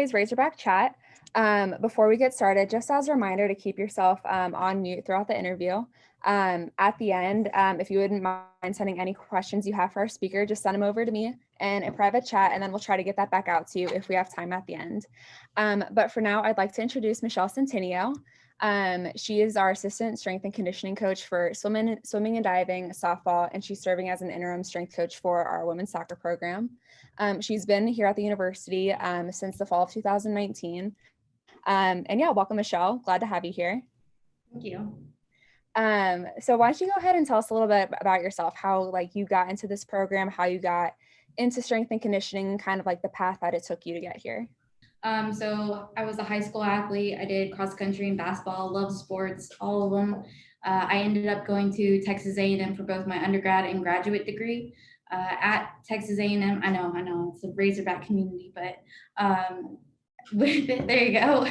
today's Razorback chat. Before we get started, just as a reminder to keep yourself on mute throughout the interview. At the end, if you wouldn't mind sending any questions you have for our speaker, just send them over to me in a private chat, and then we'll try to get that back out to you if we have time at the end. But for now, I'd like to introduce Michele Centineo. She is our assistant strength and conditioning coach for swimming and diving, softball, and she's serving as an interim strength coach for our women's soccer program. She's been here at the university since the fall of 2019. And yeah, welcome, Michele. Glad to have you here. Thank you. So why don't you go ahead and tell us a little bit about yourself, how you got into this program, how you got into strength and conditioning, kind of the path that it took you to get here. So I was a high school athlete. I did cross country and basketball, loved sports, all of them. I ended up going to Texas A&M for both my undergrad and graduate degree. At Texas A&M, I know it's a Razorback community, but there you go.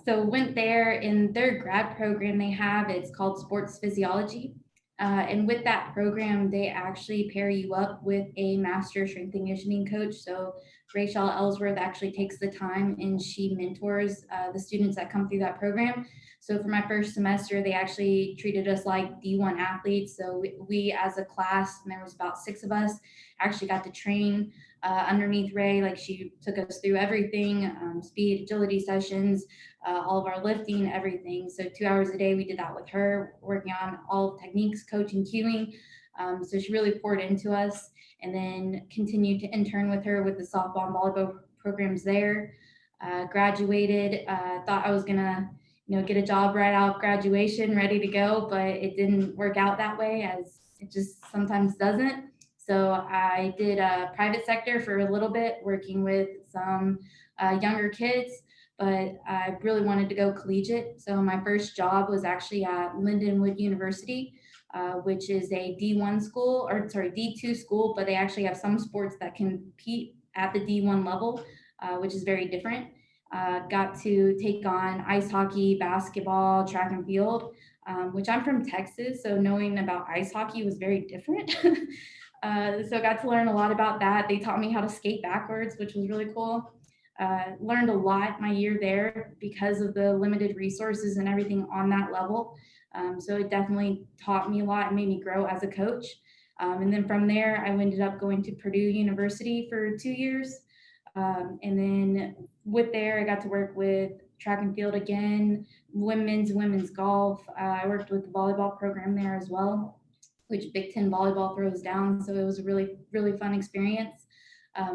So went there in their grad program they have, it's called sports physiology. And with that program, they actually pair you up with a master strength and conditioning coach. So Rachel Ellsworth actually takes the time and she mentors the students that come through that program. So for my first semester, they actually treated us like D1 athletes. So we as a class, and there was about 6 of us, actually got to train underneath Ray. She took us through everything, speed, agility sessions, all of our lifting, everything. So 2 hours a day, we did that with her, working on all techniques, coaching, cueing. So she really poured into us, and then continued to intern with her with the softball and volleyball programs there. Graduated, thought I was gonna, get a job right out of graduation, ready to go, but it didn't work out that way, as it just sometimes doesn't. So I did a private sector for a little bit, working with some younger kids, but I really wanted to go collegiate. So my first job was actually at Lindenwood University, which is a D1 school, or sorry, D2 school, but they actually have some sports that compete at the D1 level, which is very different. Got to take on ice hockey, basketball, track and field, which I'm from Texas, so knowing about ice hockey was very different. So I got to learn a lot about that. They taught me how to skate backwards, which was really cool. Learned a lot my year there because of the limited resources and everything on that level. So it definitely taught me a lot and made me grow as a coach. And then from there, I ended up going to Purdue University for 2 years. And then with there, I got to work with track and field again, women's golf. I worked with the volleyball program there as well, which Big Ten volleyball throws down. So it was a really, really fun experience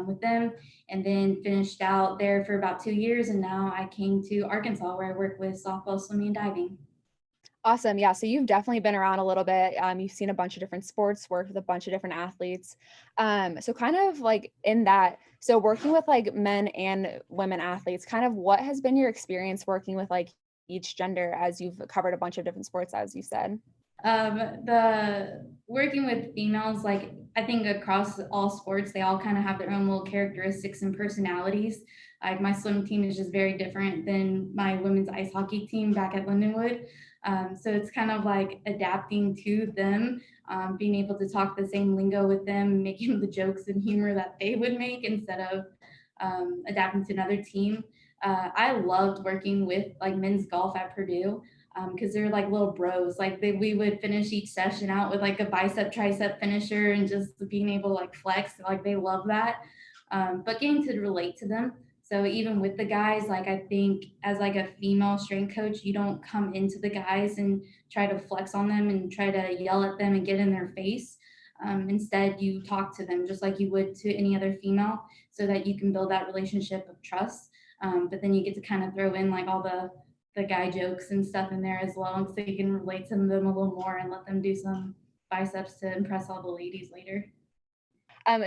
with them. And then finished out there for about 2 years. And now I came to Arkansas, where I work with softball, swimming, and diving. Awesome. Yeah. So you've definitely been around a little bit. You've seen a bunch of different sports, worked with a bunch of different athletes. So kind of in that, so working with men and women athletes, kind of what has been your experience working with each gender, as you've covered a bunch of different sports, as you said? The working with females, I think across all sports, they all kind of have their own little characteristics and personalities. Like my swim team is just very different than my women's ice hockey team back at Lindenwood. So it's kind of adapting to them, being able to talk the same lingo with them, making the jokes and humor that they would make instead of adapting to another team. I loved working with men's golf at Purdue, because they're little bros. We would finish each session out with a bicep tricep finisher, and just being able to flex. They love that. But getting to relate to them. So even with the guys, I think as a female strength coach, you don't come into the guys and try to flex on them and try to yell at them and get in their face. Instead, you talk to them just like you would to any other female, so that you can build that relationship of trust. But then you get to kind of throw in all the guy jokes and stuff in there as well, so you can relate to them a little more and let them do some biceps to impress all the ladies later.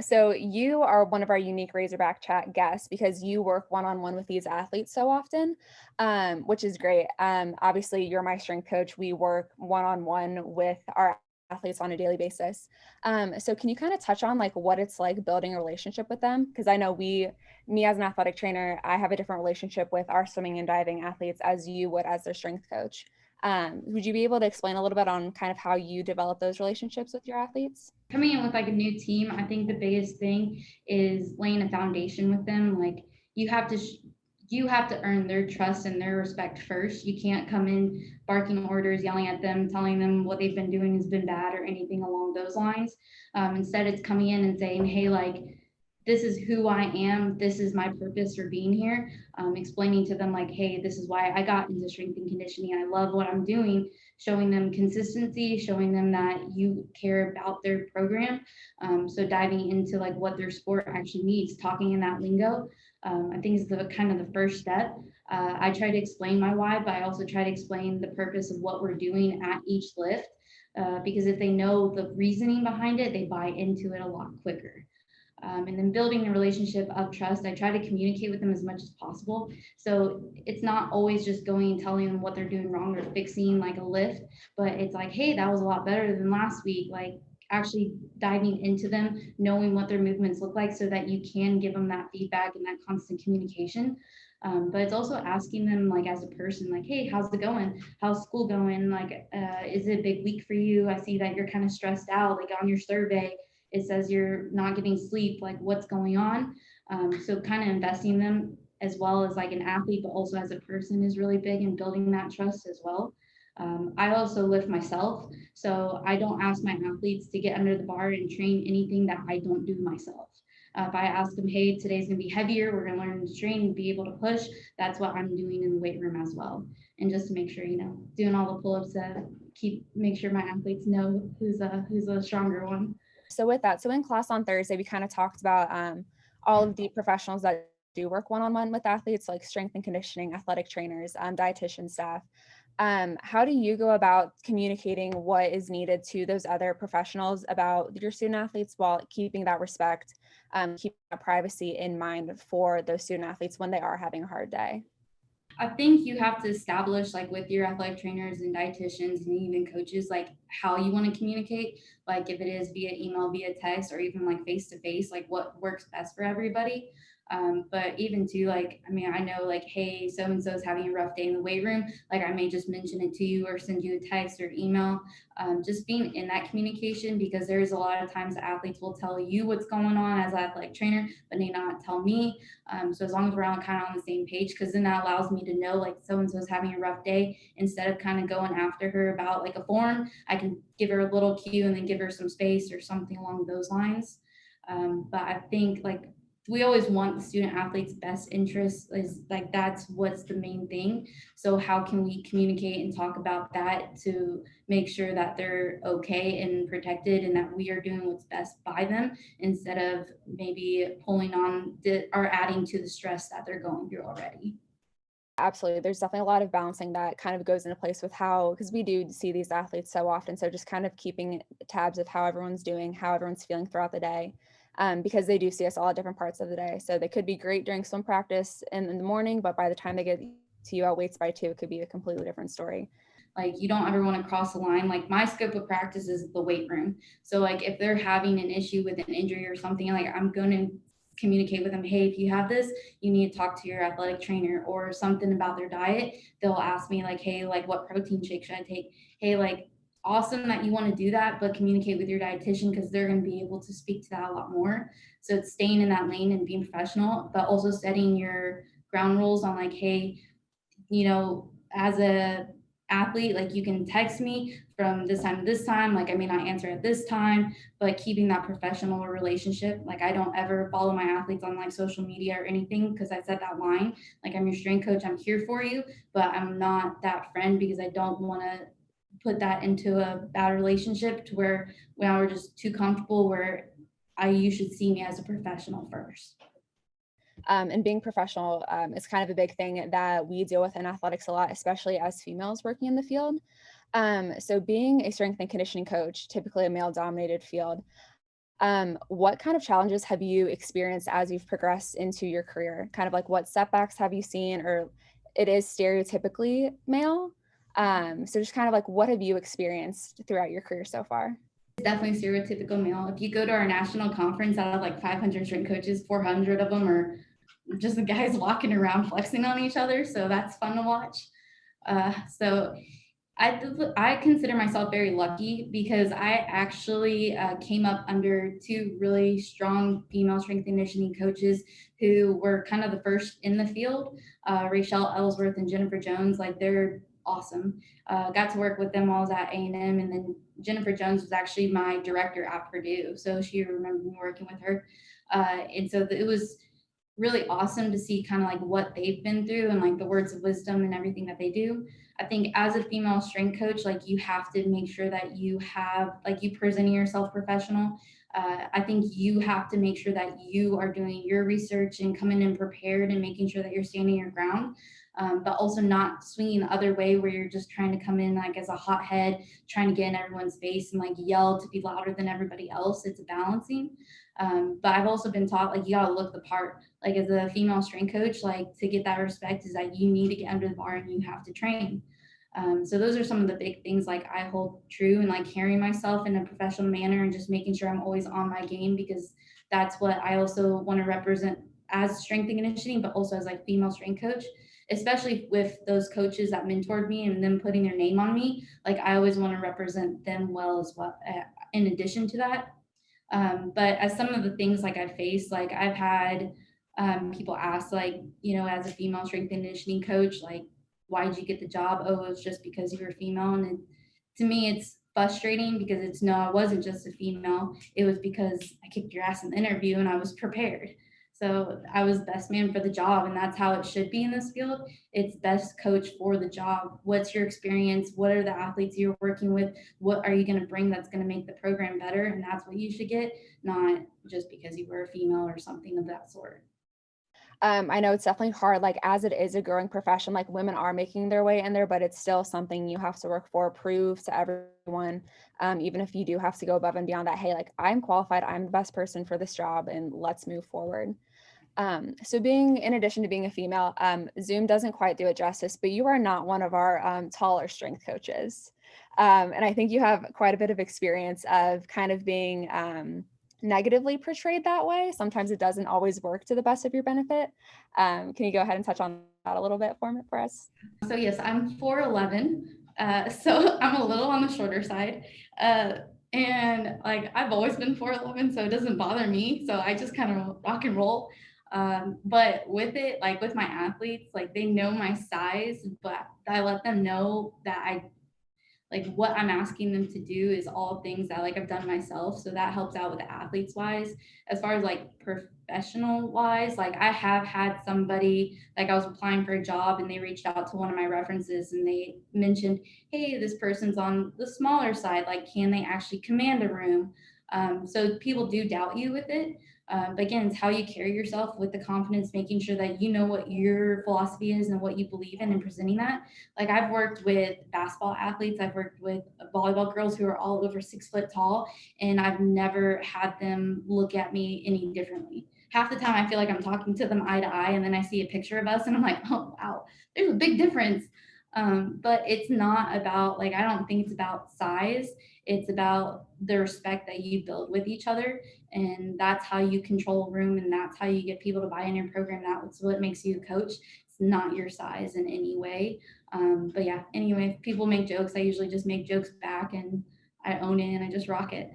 So you are one of our unique Razorback chat guests because you work one-on-one with these athletes so often, which is great. Obviously, you're my strength coach. We work one-on-one with our athletes on a daily basis. So can you kind of touch on what it's like building a relationship with them? Because I know me as an athletic trainer, I have a different relationship with our swimming and diving athletes as you would as their strength coach. Would you be able to explain a little bit on kind of how you develop those relationships with your athletes? Coming in with a new team, I think the biggest thing is laying a foundation with them. you have to earn their trust and their respect first. You can't come in barking orders, yelling at them, telling them what they've been doing has been bad or anything along those lines. Instead, it's coming in and saying, hey, like, this is who I am. This is my purpose for being here. Explaining to them, like, hey, this is why I got into strength and conditioning. I love what I'm doing. Showing them consistency, showing them that you care about their program. So diving into like what their sport actually needs, talking in that lingo, I think is the kind of the first step. I try to explain my why, but I also try to explain the purpose of what we're doing at each lift. Because if they know the reasoning behind it, they buy into it a lot quicker. And then building a relationship of trust, I try to communicate with them as much as possible. So it's not always just going and telling them what they're doing wrong or fixing like a lift, but it's like, hey, that was a lot better than last week. Like actually diving into them, knowing what their movements look like so that you can give them that feedback and that constant communication. But it's also asking them like as a person, like, hey, how's it going? How's school going? Like, is it a big week for you? I see that you're kind of stressed out, like on your survey it says you're not getting sleep, like what's going on. So kind of investing them as well as like an athlete, but also as a person is really big in building that trust as well. I also lift myself, so I don't ask my athletes to get under the bar and train anything that I don't do myself. If I ask them, hey, today's gonna be heavier, we're gonna learn to train and be able to push, that's what I'm doing in the weight room as well. And just to make sure, doing all the pull-ups to make sure my athletes know who's a stronger one. So with that, so in class on Thursday, we kind of talked about all of the professionals that do work one-on-one with athletes, like strength and conditioning, athletic trainers, dietitian staff. How do you go about communicating what is needed to those other professionals about your student athletes while keeping that respect, keeping that privacy in mind for those student athletes when they are having a hard day? I think you have to establish like with your athletic trainers and dietitians and even coaches, like how you want to communicate, like if it is via email, via text, or even like face to face, like what works best for everybody. But even to like, I mean, I know like, hey, so and so is having a rough day in the weight room. Like I may just mention it to you or send you a text or email. Just being in that communication, because there's a lot of times the athletes will tell you what's going on as an athletic trainer, but may not tell me. So as long as we're all kind of on the same page, because then that allows me to know like so and so is having a rough day. Instead of kind of going after her about like a form, I can give her a little cue and then give her some space or something along those lines. But I think like we always want the student athlete's best interest, is like that's what's the main thing. So how can we communicate and talk about that to make sure that they're okay and protected and that we are doing what's best by them, instead of maybe pulling on or adding to the stress that they're going through already. Absolutely. There's definitely a lot of balancing that kind of goes into place with how, because we do see these athletes so often. So just kind of keeping tabs of how everyone's doing, how everyone's feeling throughout the day, because they do see us all at different parts of the day. So they could be great during swim practice in the morning, but by the time they get to you at weights by 2, it could be a completely different story. Like you don't ever want to cross the line. Like my scope of practice is the weight room. So like if they're having an issue with an injury or something, like I'm going to communicate with them, hey, if you have this, you need to talk to your athletic trainer, or something about their diet. They'll ask me like, hey, like what protein shake should I take? Hey, like awesome that you want to do that, but communicate with your dietitian because they're going to be able to speak to that a lot more. So it's staying in that lane and being professional, but also setting your ground rules on like, hey, as a athlete, like you can text me from this time to this time, like I may not answer at this time, but keeping that professional relationship. Like I don't ever follow my athletes on like social media or anything, because I set that line, like I'm your strength coach, I'm here for you, but I'm not that friend, because I don't want to put that into a bad relationship to where now we're just too comfortable, where you should see me as a professional first. And being professional is kind of a big thing that we deal with in athletics a lot, especially as females working in the field. So being a strength and conditioning coach, typically a male dominated field, what kind of challenges have you experienced as you've progressed into your career? Kind of like what setbacks have you seen, or it is stereotypically male? So just kind of like what have you experienced throughout your career so far? Definitely stereotypical male. If you go to our national conference, out of like 500 strength coaches, 400 of them are just the guys walking around flexing on each other. So that's fun to watch. So I consider myself very lucky because I actually came up under two really strong female strength and conditioning coaches who were kind of the first in the field, Rachel Ellsworth and Jennifer Jones. Like they're awesome. Got to work with them while I was at A&M, and then Jennifer Jones was actually my director at Purdue, so she remembered me working with her, and so it was really awesome to see kind of like what they've been through and like the words of wisdom and everything that they do. I think as a female strength coach, like you have to make sure that you have like you presenting yourself professional. I think you have to make sure that you are doing your research and coming in prepared and making sure that you're standing your ground, but also not swinging the other way where you're just trying to come in like as a hothead, trying to get in everyone's face and like yell to be louder than everybody else. It's a balancing. But I've also been taught like you gotta look the part. Like as a female strength coach, like to get that respect is that you need to get under the bar and you have to train. So those are some of the big things like I hold true, and like carrying myself in a professional manner and just making sure I'm always on my game, because that's what I also want to represent as strength and conditioning, but also as like female strength coach, especially with those coaches that mentored me and them putting their name on me. Like I always want to represent them well as well. In addition to that, but as some of the things like I've faced, like I've had people ask, like, you know, as a female strength and conditioning coach, like, why did you get the job? Oh, it's just because you were female. And it, to me, it's frustrating because it's no, I wasn't just a female. It was because I kicked your ass in the interview and I was prepared. So I was best man for the job, and that's how it should be in this field. It's best coach for the job. What's your experience? What are the athletes you're working with? What are you going to bring that's going to make the program better? And that's what you should get, not just because you were a female or something of that sort. I know it's definitely hard, like as it is a growing profession, like women are making their way in there, but it's still something you have to work for, prove to everyone. Even if you do have to go above and beyond that, hey, like I'm qualified, I'm the best person for this job, and let's move forward. So being, in addition to being a female, Zoom doesn't quite do it justice, but you are not one of our taller strength coaches. And I think you have quite a bit of experience of kind of being negatively portrayed that way. Sometimes it doesn't always work to the best of your benefit. Can you go ahead and touch on that a little bit for us? So yes, I'm 4'11", so I'm a little on the shorter side. And like I've always been 4'11", so it doesn't bother me. So I just kind of rock and roll. But with it, like with my athletes, like they know my size, but I let them know that I like what I'm asking them to do is all things that like I've done myself. So that helps out with the athletes wise. As far as like professional wise, like I have had somebody, like I was applying for a job and they reached out to one of my references and they mentioned, hey, this person's on the smaller side. Like, can they actually command a room? So people do doubt you with it. But again, it's how you carry yourself with the confidence, making sure that you know what your philosophy is and what you believe in and presenting that. Like I've worked with basketball athletes, I've worked with volleyball girls who are all over 6 foot tall, and I've never had them look at me any differently. Half the time I feel like I'm talking to them eye to eye, and then I see a picture of us and I'm like, oh wow, there's a big difference. But it's not about like, I don't think it's about size. It's about the respect that you build with each other. And that's how you control a room, and that's how you get people to buy in your program. That's what makes you a coach. It's not your size in any way. But yeah, anyway, if people make jokes, I usually just make jokes back and I own it and I just rock it.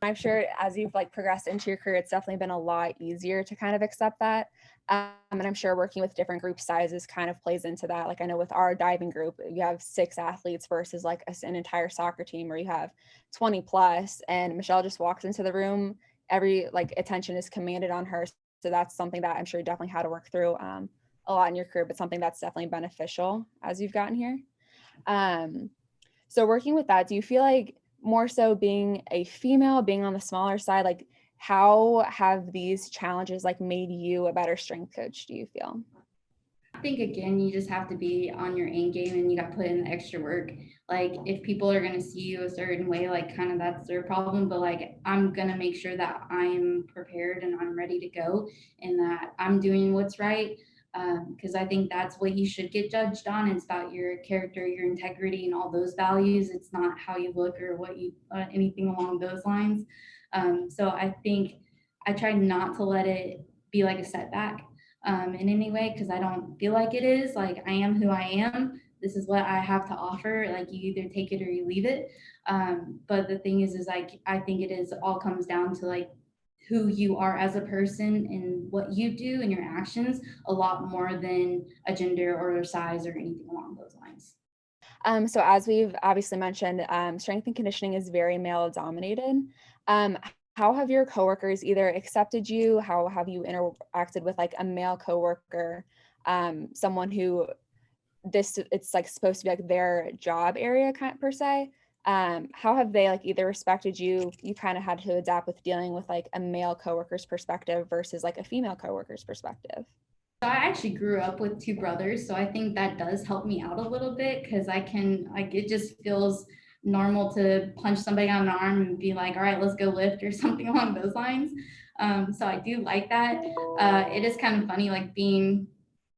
I'm sure as you've like progressed into your career, it's definitely been a lot easier to kind of accept that. And I'm sure working with different group sizes kind of plays into that. Like I know with our diving group, you have 6 athletes versus like an entire soccer team where you have 20 plus, and Michele just walks into the room. Every like attention is commanded on her. So that's something that I'm sure you definitely had to work through a lot in your career, but something that's definitely beneficial as you've gotten here. So working with that, do you feel like more so being a female, being on the smaller side, like how have these challenges like made you a better strength coach, do you feel? I think again, you just have to be on your end game and you got to put in the extra work. Like if people are going to see you a certain way, like kind of that's their problem. But like I'm going to make sure that I'm prepared and I'm ready to go and that I'm doing what's right. Because I think that's what you should get judged on. It's about your character, your integrity, and all those values. It's not how you look or what you, anything along those lines. So I think I try not to let it be like a setback in any way, because I don't feel like it is. Like I am who I am, this is what I have to offer. Like you either take it or you leave it. But the thing is like I think it is all comes down to like who you are as a person and what you do and your actions a lot more than a gender or a size or anything along those lines. So as we've obviously mentioned, strength and conditioning is very male dominated. Um, how have your coworkers either accepted you? How have you interacted with like a male coworker, someone who it's like supposed to be like their job area kind of per se? How have they like either respected you? You kind of had to adapt with dealing with like a male coworker's perspective versus like a female coworker's perspective. So I actually grew up with two brothers, so I think that does help me out a little bit because I can like it just feels normal to punch somebody on the arm and be like, all right, let's go lift or something along those lines. So I do like that. It is kind of funny like being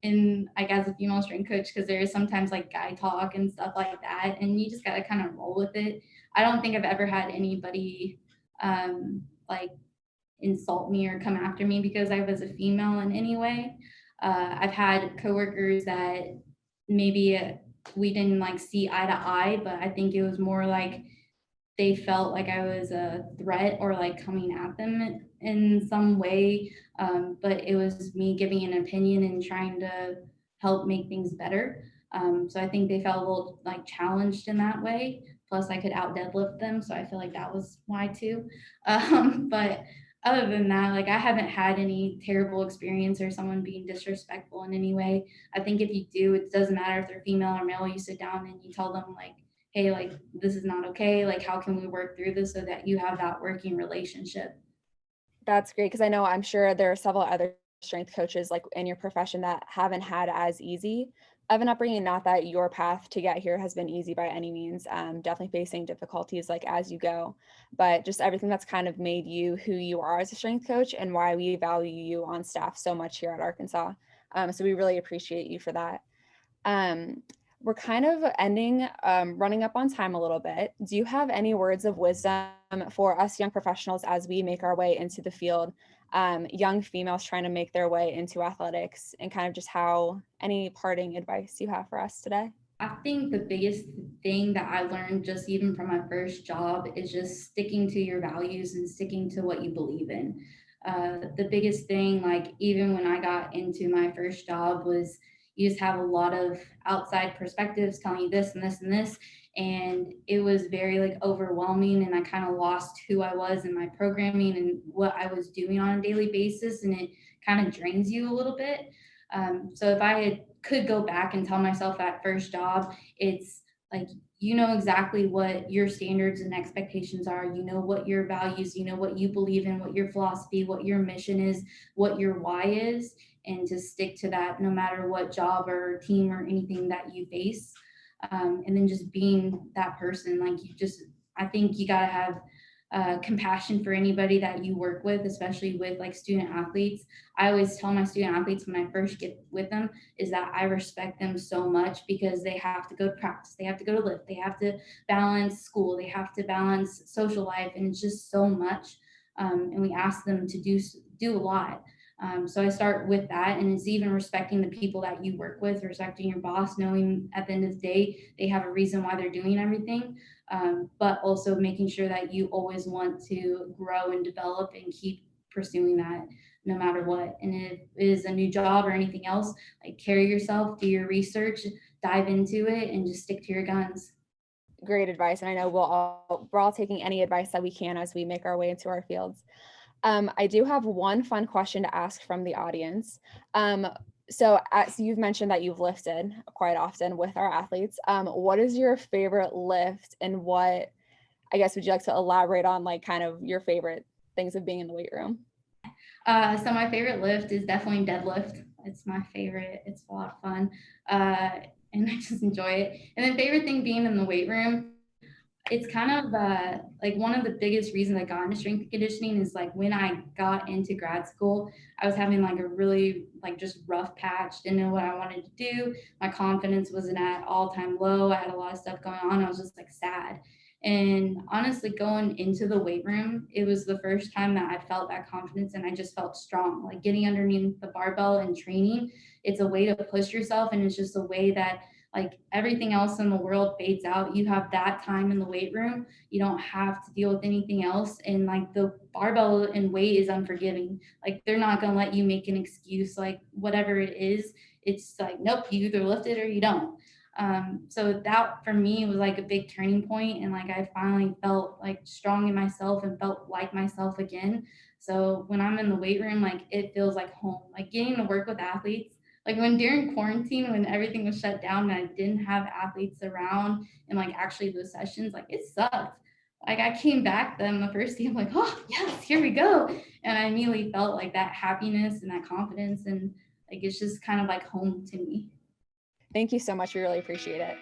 in like as a female strength coach because there is sometimes like guy talk and stuff like that, and you just gotta kind of roll with it. I don't think I've ever had anybody like insult me or come after me because I was a female in any way. I've had coworkers that maybe we didn't like see eye to eye, but I think it was more like they felt like I was a threat or like coming at them in some way. But it was me giving an opinion and trying to help make things better. So I think they felt a little like challenged in that way. Plus, I could out deadlift them, so I feel like that was why too. But other than that, like I haven't had any terrible experience or someone being disrespectful in any way. I think if you do, it doesn't matter if they're female or male. You sit down and you tell them like, hey, like this is not okay. Like, how can we work through this so that you have that working relationship? That's great because I know I'm sure there are several other strength coaches like in your profession that haven't had as easy of an upbringing. Not that your path to get here has been easy by any means. Definitely facing difficulties like as you go, but just everything that's kind of made you who you are as a strength coach and why we value you on staff so much here at Arkansas. So we really appreciate you for that. Um, we're kind of running up on time a little bit. Do you have any words of wisdom for us young professionals as we make our way into the field, young females trying to make their way into athletics, and kind of just how any parting advice you have for us today? I think the biggest thing that I learned just even from my first job is just sticking to your values and sticking to what you believe in. The biggest thing, like even when I got into my first job, was you just have a lot of outside perspectives telling you this and this and this. And it was very like overwhelming. And I kind of lost who I was in my programming and what I was doing on a daily basis. And it kind of drains you a little bit. So if I had could go back and tell myself that first job, it's like you know exactly what your standards and expectations are. You know what your values, you know what you believe in, what your philosophy, what your mission is, what your why is, and to stick to that no matter what job or team or anything that you face. And then just being that person, like you just, I think you got to have compassion for anybody that you work with, especially with like student athletes. I always tell my student athletes when I first get with them is that I respect them so much because they have to go to practice, they have to go to lift, they have to balance school, they have to balance social life, and it's just so much. And we ask them to do a lot. So I start with that, and it's even respecting the people that you work with, respecting your boss, knowing at the end of the day they have a reason why they're doing everything, but also making sure that you always want to grow and develop and keep pursuing that no matter what. And if it is a new job or anything else, like carry yourself, do your research, dive into it, and just stick to your guns. Great advice, and I know we're all taking any advice that we can as we make our way into our fields. I do have one fun question to ask from the audience. So as you've mentioned that you've lifted quite often with our athletes, what is your favorite lift, and what, I guess, would you like to elaborate on, like kind of your favorite things of being in the weight room? So my favorite lift is definitely deadlift. It's my favorite. It's a lot of fun. And I just enjoy it. And then favorite thing being in the weight room, it's kind of like one of the biggest reasons I got into strength and conditioning is like when I got into grad school, I was having like a really like just rough patch, didn't know what I wanted to do. My confidence was at all-time low. I had a lot of stuff going on. I was just like sad. And honestly, going into the weight room, it was the first time that I felt that confidence and I just felt strong. Like getting underneath the barbell and training, it's a way to push yourself, and it's just a way that Like everything else in the world fades out. You have that time in the weight room. You don't have to deal with anything else. And like the barbell and weight is unforgiving. Like they're not going to let you make an excuse, like whatever it is. It's like, nope, you either lift it or you don't. So that for me was like a big turning point, and like I finally felt like strong in myself and felt like myself again. So when I'm in the weight room, like it feels like home. Like getting to work with athletes, like when during quarantine, when everything was shut down and I didn't have athletes around and like actually those sessions, like it sucked. Like I came back then the first day, I'm like, oh yes, here we go. And I immediately felt like that happiness and that confidence, and like it's just kind of like home to me. Thank you so much. We really appreciate it.